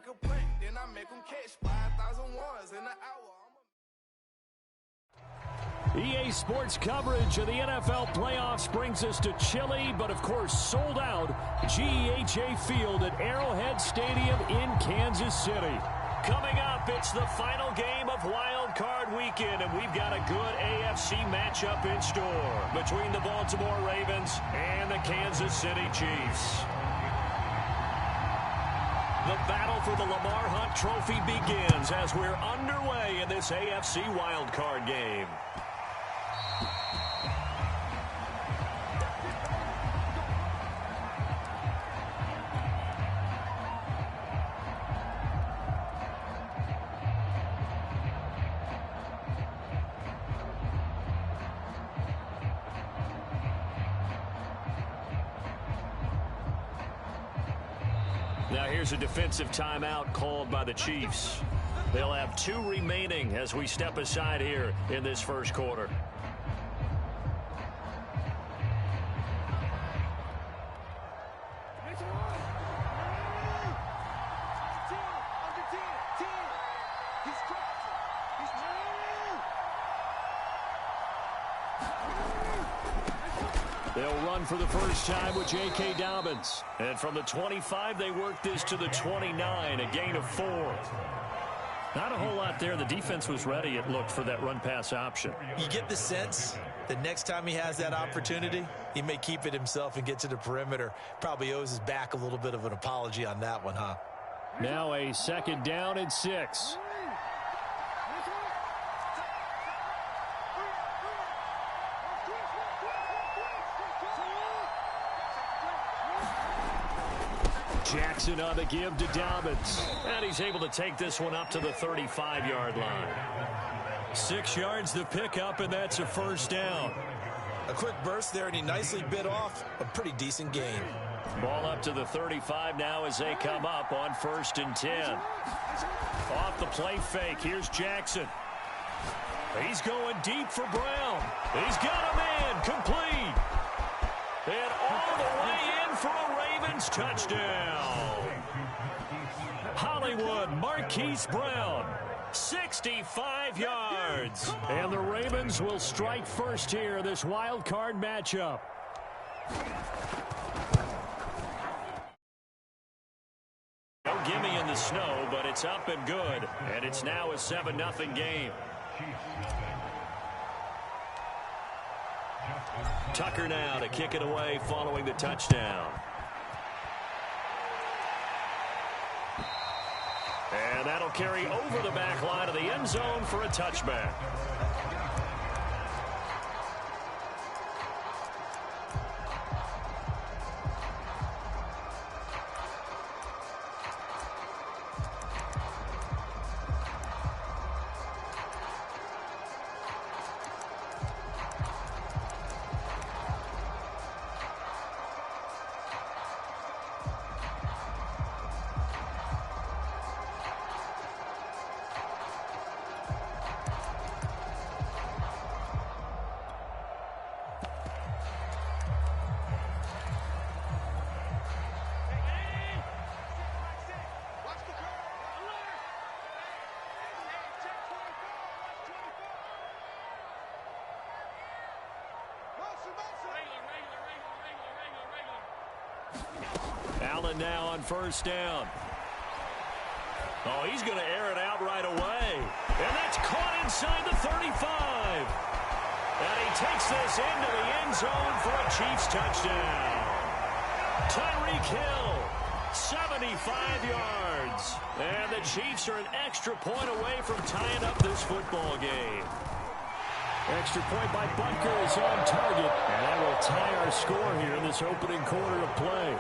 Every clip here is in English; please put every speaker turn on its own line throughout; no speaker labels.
make a punt, then I make them catch 5,000 ones in an hour.
EA Sports coverage of the NFL playoffs brings us to chilly, but of course sold out, GEHA Field at Arrowhead Stadium in Kansas City. Coming up, it's the final game of Wild Card Weekend, and we've got a good AFC matchup in store between the Baltimore Ravens and the Kansas City Chiefs. The battle for the Lamar Hunt Trophy begins as we're underway in this AFC Wild Card game. Now here's a defensive timeout called by the Chiefs. They'll have 2 remaining as we step aside here in this first quarter. They'll run for the first time with J.K. Dobbins. And from the 25, they work this to the 29, a gain of 4. Not a whole lot there. The defense was ready, it looked, for that run-pass option.
You get the sense that next time he has that opportunity, he may keep it himself and get to the perimeter. Probably owes his back a little bit of an apology on that one, huh?
Now a second down and 6. Jackson on the give to Dobbins. And he's able to take this one up to the 35-yard line. 6 yards to pick up, and that's a first down.
A quick burst there, and he nicely bit off a pretty decent gain.
Ball up to the 35 now as they come up on 1st and 10. Off the play fake, here's Jackson. He's going deep for Brown. He's got a man, complete. And all the way in for a Ravens touchdown. Hollywood Marquise Brown, 65 yards. And the Ravens will strike first here in this wild card matchup. No gimme in the snow, but it's up and good. And it's now a 7-0 game. Tucker now to kick it away following the touchdown. And that'll carry over the back line of the end zone for a touchback. Allen now on 1st down. Oh, he's going to air it out right away. And that's caught inside the 35. And he takes this into the end zone for a Chiefs touchdown. Tyreek Hill, 75 yards. And the Chiefs are an extra point away from tying up this football game. Extra point by Butker is on target. And that will tie our score here in this opening quarter of play.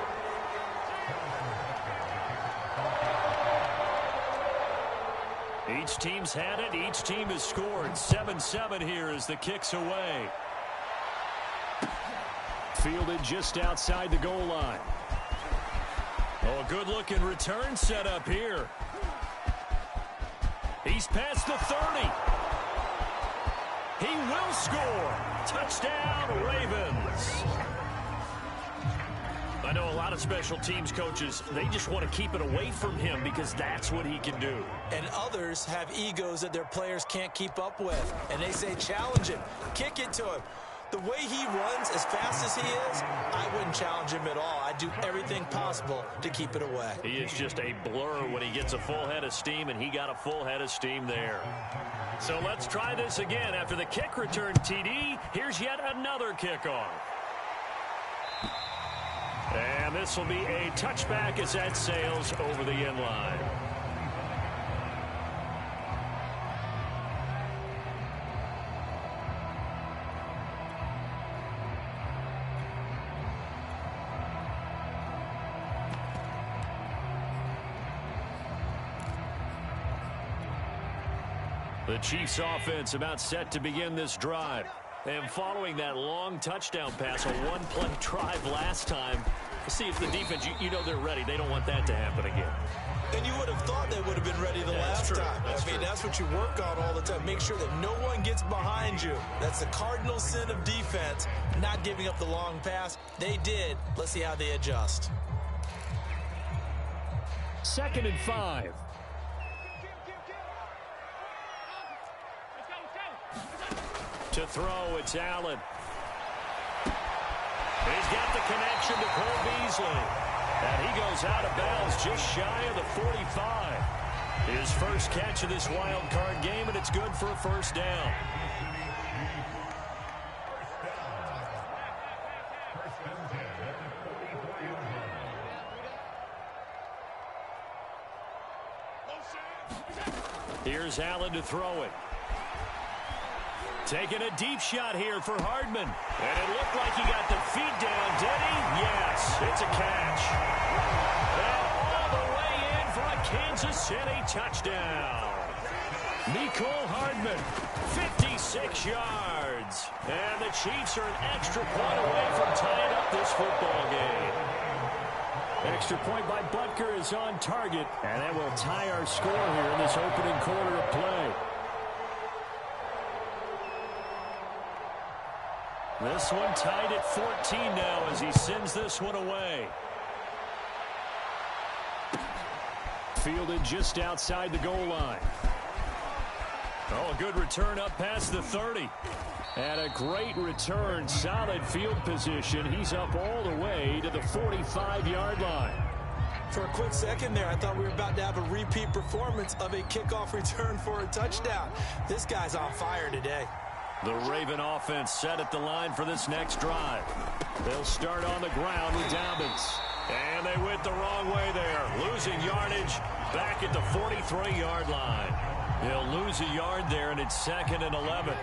Each team's had it. Each team has scored. 7-7 here as the kick's away. Fielded just outside the goal line. Oh, a good-looking return set up here. He's past the 30. He will score. Touchdown, Ravens. I know a lot of special teams coaches, they just want to keep it away from him because that's what he can do.
And others have egos that their players can't keep up with. And they say, challenge him, kick it to him. The way he runs as fast as he is, I wouldn't challenge him at all. I'd do everything possible to keep it away.
He is just a blur when he gets a full head of steam, and he got a full head of steam there. So let's try this again. After the kick return TD, here's yet another kickoff. And this will be a touchback as that sails over the end line. The Chiefs offense about set to begin this drive. And following that long touchdown pass, a one-play drive last time, see if the defense, you know they're ready. They don't want that to happen again.
And you would have thought they would have been ready the last time. I mean, that's what you work on all the time. Make sure that no one gets behind you. That's the cardinal sin of defense, not giving up the long pass. They did. Let's see how they adjust.
2nd and 5. To throw, it's Allen. He's got the connection to Cole Beasley. And he goes out of bounds just shy of the 45. His first catch of this wild card game, and it's good for a first down. Here's Allen to throw it. Taking a deep shot here for Hardman. And it looked like he got the feet down, did he? Yes, it's a catch. And all the way in for a Kansas City touchdown. Mecole Hardman, 56 yards. And the Chiefs are an extra point away from tying up this football game. Extra point by Butker is on target. And that will tie our score here in this opening quarter of play. This one tied at 14 now as he sends this one away. Fielded just outside the goal line. Oh, a good return up past the 30. And a great return, solid field position. He's up all the way to the 45-yard line.
For a quick second there, I thought we were about to have a repeat performance of a kickoff return for a touchdown. This guy's on fire today.
The Raven offense set at the line for this next drive. They'll start on the ground with Dobbins. And they went the wrong way there. Losing yardage back at the 43-yard line. They'll lose a yard there, and it's 2nd and 11.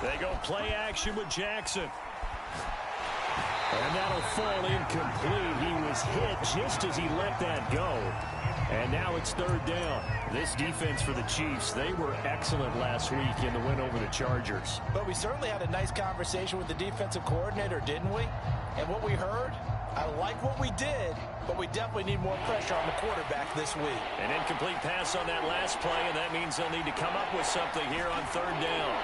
They go play action with Jackson. And that'll fall incomplete. He was hit just as he let that go. And now it's 3rd down. This defense for the Chiefs, they were excellent last week in the win over the Chargers.
But we certainly had a nice conversation with the defensive coordinator, didn't we? And what we heard, I like what we did, but we definitely need more pressure on the quarterback this week.
An incomplete pass on that last play, and that means they'll need to come up with something here on 3rd down.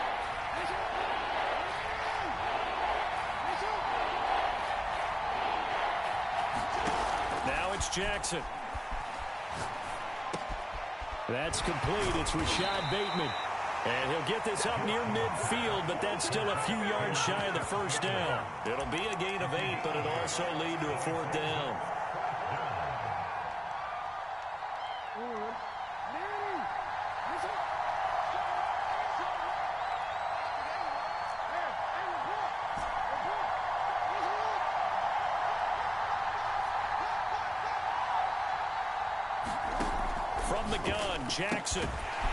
Now it's Jackson. That's complete. It's Rashad Bateman. And he'll get this up near midfield, but that's still a few yards shy of the first down. It'll be a gain of 8, but it'll also lead to a 4th down. From the gun, Jackson.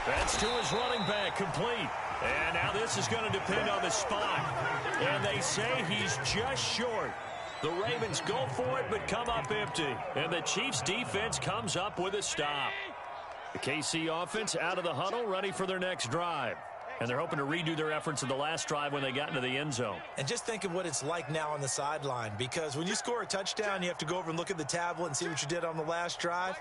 That's to his running back, complete. And now this is going to depend on the spot. And they say he's just short. The Ravens go for it, but come up empty. And the Chiefs' defense comes up with a stop. The KC offense out of the huddle, ready for their next drive. And they're hoping to redo their efforts in the last drive when they got into the end zone. And
just think of what it's like now on the sideline, because when you score a touchdown, you have to go over and look at the tablet and see what you did on the last drive.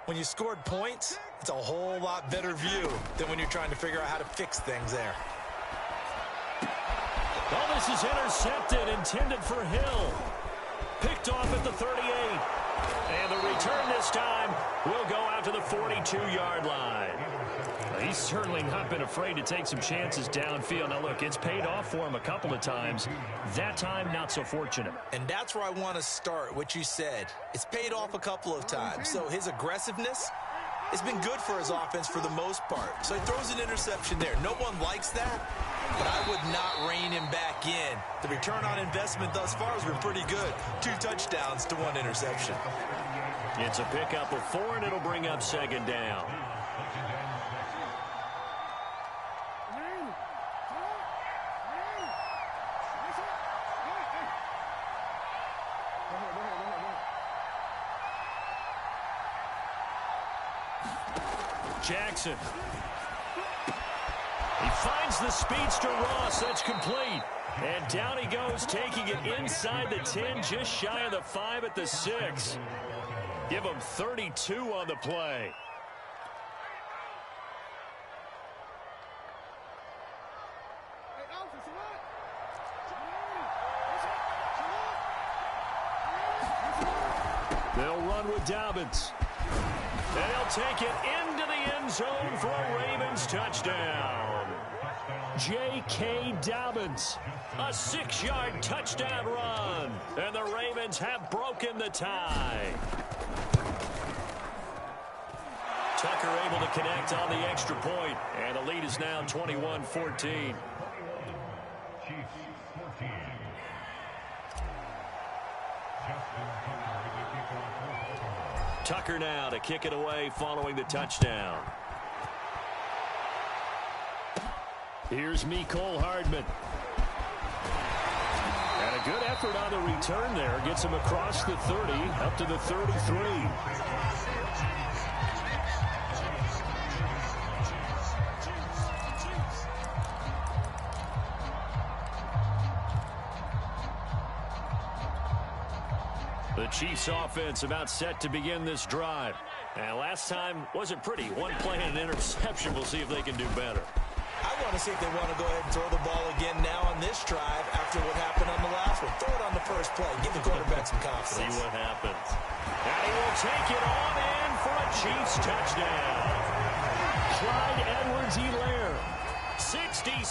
When you scored points, it's a whole lot better view than when you're trying to figure out how to fix things there.
Oh, this is intercepted, intended for Hill. Picked off at the 38. And the return this time will go out to the 42-yard line. He's certainly not been afraid to take some chances downfield. Now, look, it's paid off for him a couple of times. That time, not so fortunate.
And that's where I want to start, what you said. It's paid off a couple of times. So his aggressiveness has been good for his offense for the most part. So he throws an interception there. No one likes that, but I would not rein him back in. The return on investment thus far has been pretty good. 2 touchdowns to 1 interception.
It's a pickup of 4, and it'll bring up 2nd down. Jackson. He finds the speedster Ross. That's complete. And down he goes, taking it inside the 10, just shy of the 5 at the 6. Give him 32 on the play. They'll run with Dobbins. And he'll take it into the end zone for a Ravens touchdown. J.K. Dobbins, a 6-yard touchdown run. And the Ravens have broken the tie. Tucker able to connect on the extra point. And the lead is now 21-14. Tucker now to kick it away following the touchdown. Here's Mecole Hardman. And a good effort on the return there. Gets him across the 30, up to the 33. The Chiefs offense about set to begin this drive. And last time wasn't pretty. One play and an interception. We'll see if they can do better.
I want to see if they want to go ahead and throw the ball again now on this drive after what happened on the last one. Throw it on the first play. Give the quarterback some confidence.
See what happens. And he will take it on in for a Chiefs touchdown. Clyde Edwards-Helaire, 67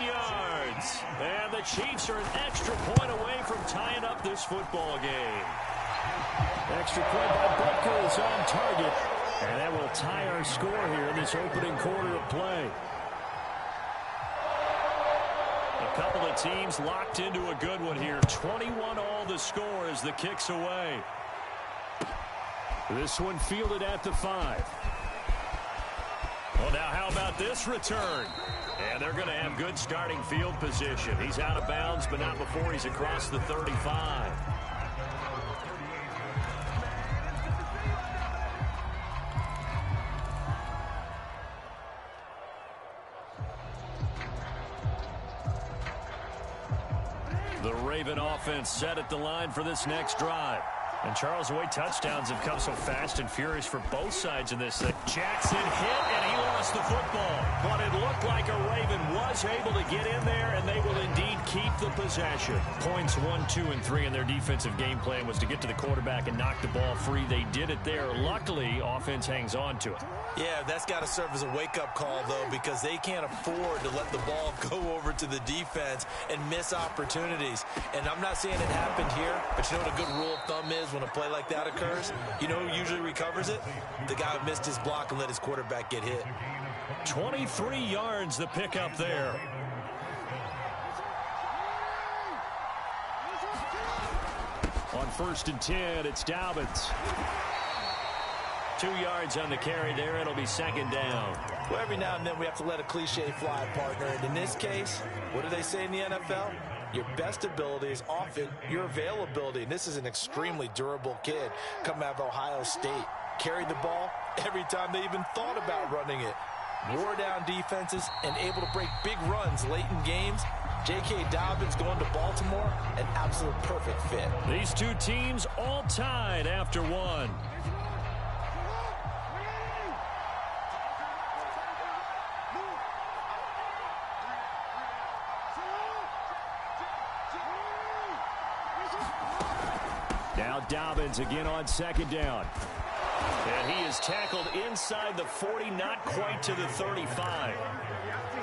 yards. And the Chiefs are an extra point away from tying up this football game. Extra point by Butker is on target. And that will tie our score here in this opening quarter of play. A couple of teams locked into a good one here. 21 all the score as the kick's away. This one fielded at the 5. Well, now how about this return? And they're going to have good starting field position. He's out of bounds, but not before he's across the 35. The Raven offense set at the line for this next drive. And Charles, the way touchdowns have come so fast and furious for both sides in this thing. Jackson hit, and he lost the football. But it looked like a Raven was able to get in there, and they will indeed keep the possession. Points 1, 2, and 3 in their defensive game plan was to get to the quarterback and knock the ball free. They did it there. Luckily, offense hangs on to it.
Yeah, that's got to serve as a wake-up call, though, because they can't afford to let the ball go over to the defense and miss opportunities. And I'm not saying it happened here, but you know what a good rule of thumb is when a play like that occurs? You know who usually recovers it? The guy who missed his block and let his quarterback get hit.
23 yards the pickup there. On 1st and 10, it's Dobbins. 2 yards on the carry there. It'll be 2nd down.
Well, every now and then we have to let a cliche fly, partner. And in this case, what do they say in the NFL? Your best ability is often your availability. And this is an extremely durable kid coming out of Ohio State. Carried the ball every time they even thought about running it. Wore down defenses and able to break big runs late in games. J.K. Dobbins going to Baltimore, an absolute perfect fit.
These two teams all tied after one. Now Dobbins again on second down. And he is tackled inside the 40, not quite to the 35.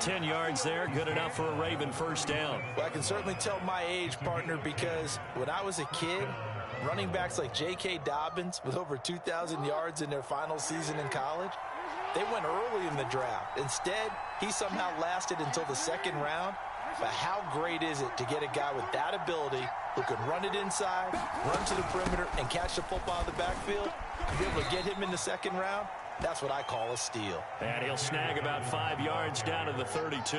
10 yards there, good enough for a Raven first down.
Well, I can certainly tell my age, partner, because when I was a kid, running backs like J.K. Dobbins with over 2,000 yards in their final season in college, they went early in the draft. Instead, he somehow lasted until the second round. But how great is it to get a guy with that ability who can run it inside, run to the perimeter, and catch the football in the backfield? To be able to get him in the second round, that's what I call a steal.
And he'll snag about 5 yards down to the 32.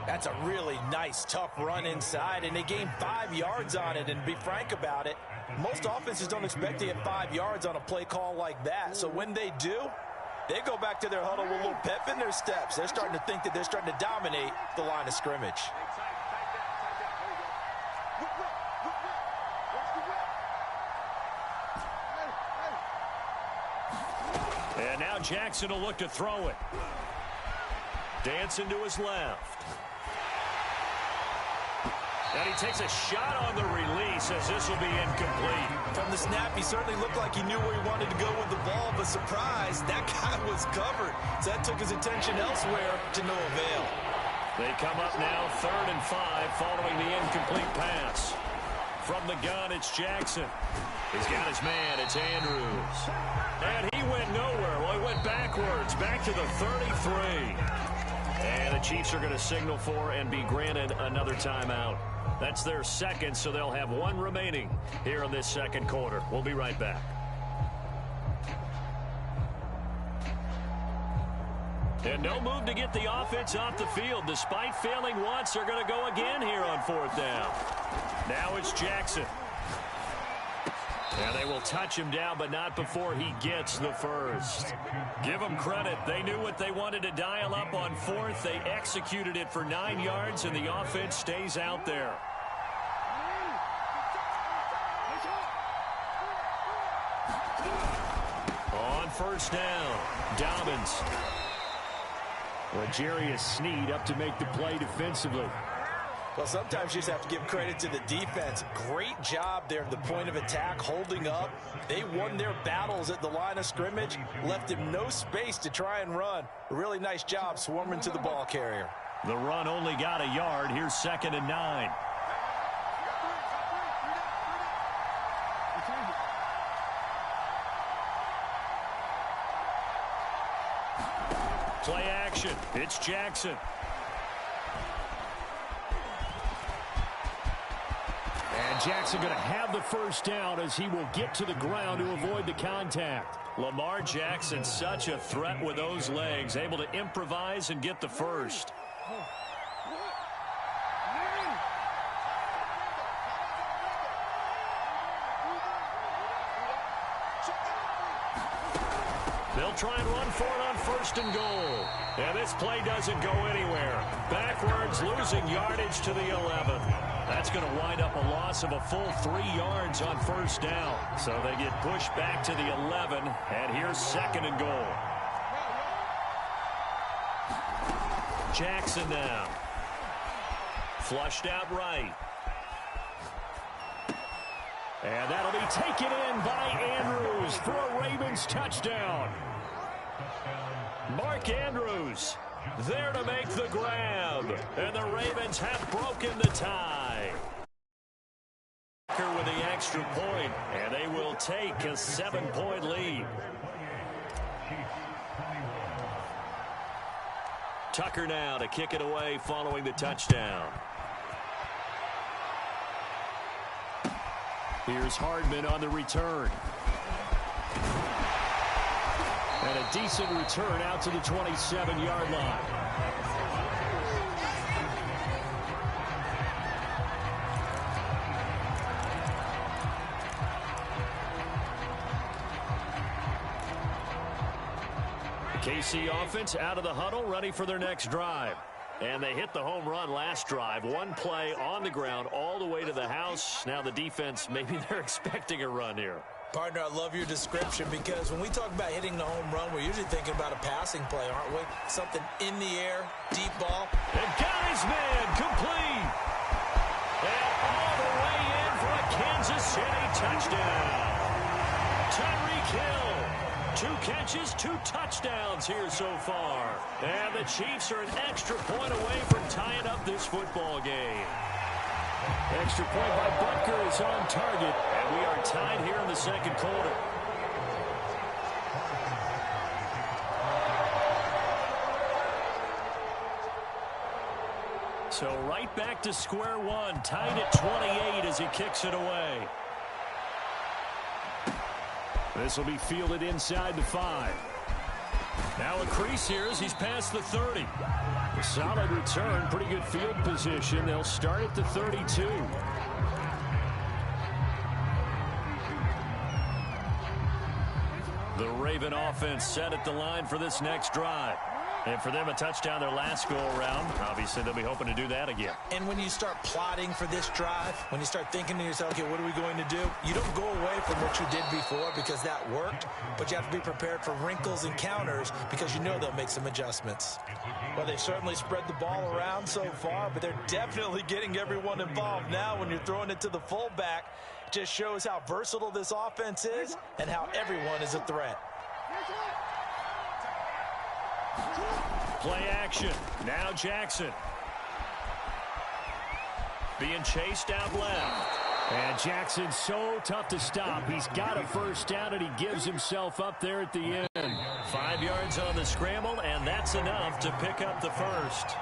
That's a really nice, tough run inside, and they gained 5 yards on it. And to be frank about it, most offenses don't expect to get 5 yards on a play call like that. So when they do, they go back to their huddle with a little pep in their steps. They're starting to think that they're starting to dominate the line of scrimmage.
And now Jackson will look to throw it. Dancing to his left. And he takes a shot on the release as this will be incomplete.
From the snap, he certainly looked like he knew where he wanted to go with the ball, but surprise, that guy was covered. So that took his attention elsewhere to no avail.
They come up now 3rd and 5 following the incomplete pass. From the gun, it's Jackson. He's got his man. It's Andrews. And he went nowhere. Well, he went backwards, back to the 33. And the Chiefs are going to signal for and be granted another timeout. That's their second, so they'll have one remaining here in this second quarter. We'll be right back. And no move to get the offense off the field. Despite failing once, they're going to go again here on 4th down. Now it's Jackson. And they will touch him down, but not before he gets the first. Give them credit. They knew what they wanted to dial up on 4th. They executed it for 9 yards, and the offense stays out there. On 1st down, Dobbins. L'Jarius Sneed up to make the play defensively.
Well, sometimes you just have to give credit to the defense. Great job there at the point of attack, holding up. They won their battles at the line of scrimmage, left him no space to try and run. A really nice job swarming to the ball carrier.
The run only got a yard. Here's 2nd and 9. Play action. It's Jackson. And Jackson going to have the first down as he will get to the ground to avoid the contact. Lamar Jackson, such a threat with those legs, able to improvise and get the first. They'll try and run for it on 1st and goal. And this play doesn't go anywhere. Backwards, losing yardage to the 11. That's going to wind up a loss of a full 3 yards on 1st down. So they get pushed back to the 11, and here's 2nd and goal. Jackson now. Flushed out right. And that'll be taken in by Andrews for a Ravens touchdown. Mark Andrews there to make the grab. And the Ravens have broken the tie. With the extra point, and they will take a 7-point lead. Tucker now to kick it away following the touchdown. Here's Hardman on the return. And a decent return out to the 27-yard line. The KC offense out of the huddle, ready for their next drive. And they hit the home run last drive. One play on the ground all the way to the house. Now the defense, maybe they're expecting a run here.
Partner, I love your description because when we talk about hitting the home run, we're usually thinking about a passing play, aren't we? Something in the air, deep ball.
And got his man complete. And all the way in for a Kansas City 2 touchdowns here so far. And the Chiefs are an extra point away from tying up this football game. Extra point by Butker is on target, and we are tied here in the second quarter. So right back to square one, tied at 28 as he kicks it away. This will be fielded inside the 5. Now a crease here as he's past the 30. A solid return, pretty good field position. They'll start at the 32. The Raven offense set at the line for this next drive. And for them, a touchdown their last go-around. Obviously, they'll be hoping to do that again.
And when you start plotting for this drive, when you start thinking to yourself, okay, what are we going to do? You don't go away from what you did before because that worked, but you have to be prepared for wrinkles and counters because you know they'll make some adjustments. Well, they've certainly spread the ball around so far, but they're definitely getting everyone involved now when you're throwing it to the fullback. It just shows how versatile this offense is and how everyone is a threat.
Play action. Now Jackson. Being chased out left. And Jackson's so tough to stop. He's got a first down, and he gives himself up there at the end. 5 yards on the scramble, and that's enough to pick up the first.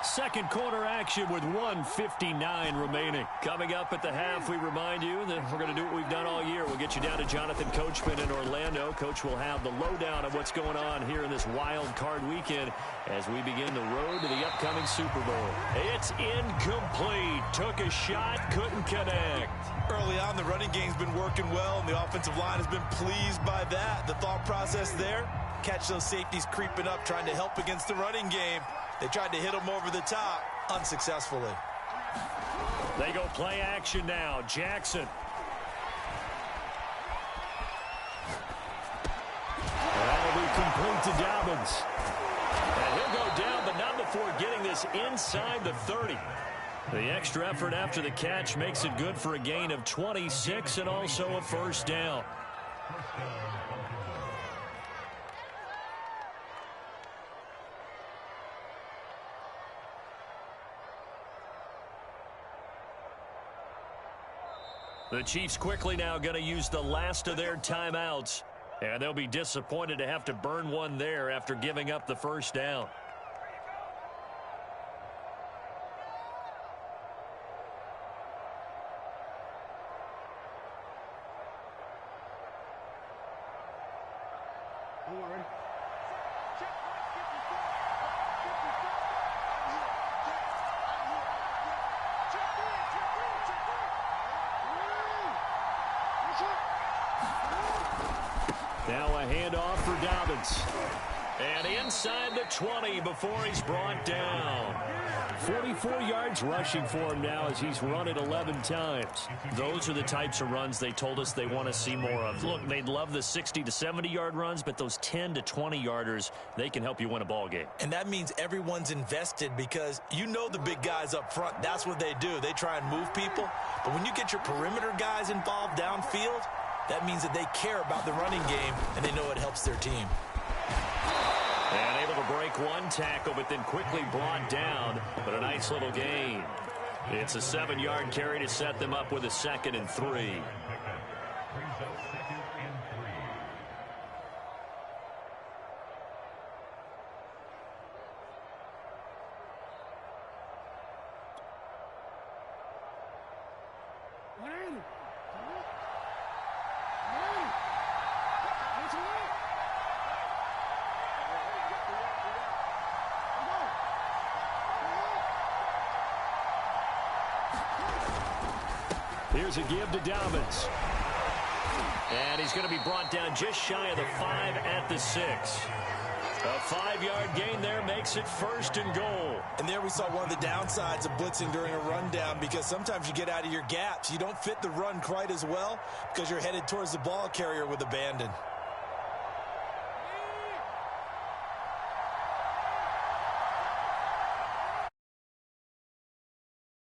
Second quarter action with 1:59 remaining. Coming up at the half, we remind you that we're going to do what we've done all year. We'll get you down to Jonathan Coachman in Orlando. Coach will have the lowdown of what's going on here in this wild card weekend as we begin the road to the upcoming Super Bowl. It's incomplete. Took a shot, couldn't connect.
Early on, the running game's been working well, and the offensive line has been pleased by that. The thought process there, catch those safeties creeping up, trying to help against the running game. They tried to hit him over the top, unsuccessfully.
They go play action now. Jackson. That'll be complete to Dobbins. And he'll go down, but not before getting this inside the 30. The extra effort after the catch makes it good for a gain of 26 and also a first down. The Chiefs quickly now going to use the last of their timeouts. And they'll be disappointed to have to burn one there after giving up the first down. Now a handoff for Dobbins. And inside the 20 before he's brought down. 44 yards rushing for him now as he's run it 11 times. Those are the types of runs they told us they want to see more of. Look, they'd love the 60 to 70-yard runs, but those 10 to 20-yarders, they can help you win a ball game. And that means everyone's invested because you know the big guys up front. That's what they do. They try and move people. But when you get your perimeter guys involved downfield, that means that they care about the running game, and they know it helps their team. And able to break one tackle, but then quickly brought down, but a nice little gain. It's a 7-yard carry to set them up with a 2nd and 3. Here's a give to Dobbins. And he's going to be brought down just shy of the 5 at the 6. A 5-yard gain there makes it 1st and goal. And there we saw one of the downsides of blitzing during a rundown because sometimes you get out of your gaps. You don't fit the run quite as well because you're headed towards the ball carrier with abandon.